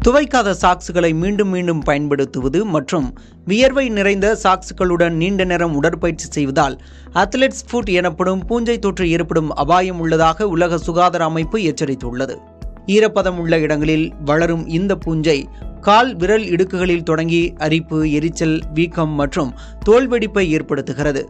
துவைக்காத சாக்ஸ்களை மீண்டும் மீண்டும் பயன்படுத்துவது மற்றும் வியர்வை நிறைந்த சாக்ஸ்களுடன் நீண்ட நேரம் உடற்பயிற்சி செய்வதால் அத்லெட்ஸ் ஃபுட் எனப்படும் பூஞ்சை தொற்று ஏற்படும் அபாயம் உள்ளதாக உலக சுகாதார அமைப்பு எச்சரித்துள்ளது. ஈரப்பதம் உள்ள இடங்களில் வளரும் இந்த பூஞ்சை கால் விரல் இடுக்குகளில் தொடங்கி அரிப்பு, எரிச்சல், வீக்கம் மற்றும் தோல்வெடிப்பை ஏற்படுத்துகிறது.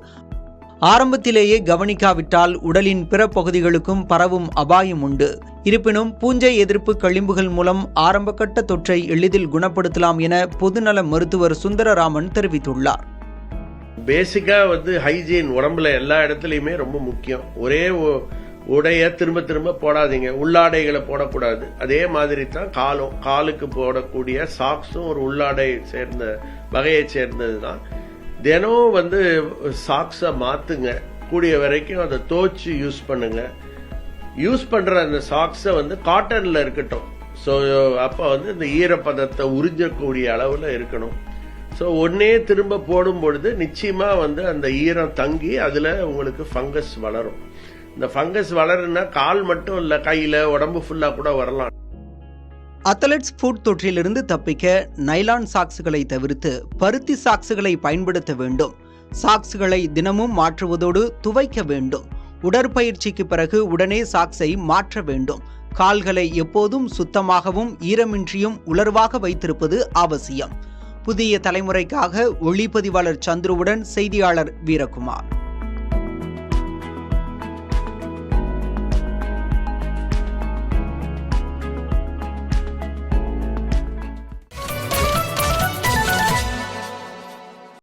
ஆரம்பத்திலேயே கவனிக்காவிட்டால் உடலின் பிற பகுதிகளுக்கும் பரவும் அபாயம் உண்டு. இருப்பினும் பூஞ்சை எதிர்ப்பு களிம்புகள் மூலம் ஆரம்பகட்ட தொற்றை எளிதில் குணப்படுத்தலாம் என பொதுநல மருத்துவர் சுந்தரராமன் தெரிவித்துள்ளார். பேசிக்கா ஹைஜீன் உடம்புல எல்லா இடத்துலயுமே ரொம்ப முக்கியம். ஒரே உடைய திரும்ப திரும்ப போடாதீங்க, உள்ளாடைகளை போடக்கூடாது. அதே மாதிரி தான் காலுக்கு போடக்கூடிய சாக்ஸும் ஒரு உள்ளாடை சேர்ந்த வகையை சேர்ந்தது தான். தினம் சாக்ஸை மாத்துங்க, கூடிய வரைக்கும் அதை துவைச்சு யூஸ் பண்ணுங்க. யூஸ் பண்ற அந்த சாக்ஸை காட்டன்ல இருக்கட்டும். ஸோ அப்போ இந்த ஈரப்பதத்தை உறிஞ்சக்கூடிய அளவுல இருக்கணும். ஸோ ஒன்னே திரும்ப போடும் பொழுது நிச்சயமா அந்த ஈரம் தங்கி அதுல உங்களுக்கு ஃபங்கஸ் வளரும். இந்த ஃபங்கஸ் வளருன்னா கால் மட்டும் இல்ல, கையில உடம்பு ஃபுல்லா கூட வரலாம். அத்லெட்ஸ் ஃபுட் தொற்றிலிருந்து தப்பிக்க நைலான் சாக்ஸ்களை தவிர்த்து பருத்தி சாக்ஸ்களை பயன்படுத்த வேண்டும். சாக்ஸ்களை தினமும் மாற்றுவதோடு துவைக்க வேண்டும். உடற்பயிற்சிக்கு பிறகு உடனே சாக்ஸை மாற்ற வேண்டும். கால்களை எப்போதும் சுத்தமாகவும் ஈரமின்றியும் உலர்வாக வைத்திருப்பது அவசியம். புதிய தலைமுறைக்காக ஒளிப்பதிவாளர் சந்துருவுடன் செய்தியாளர் வீரகுமார்.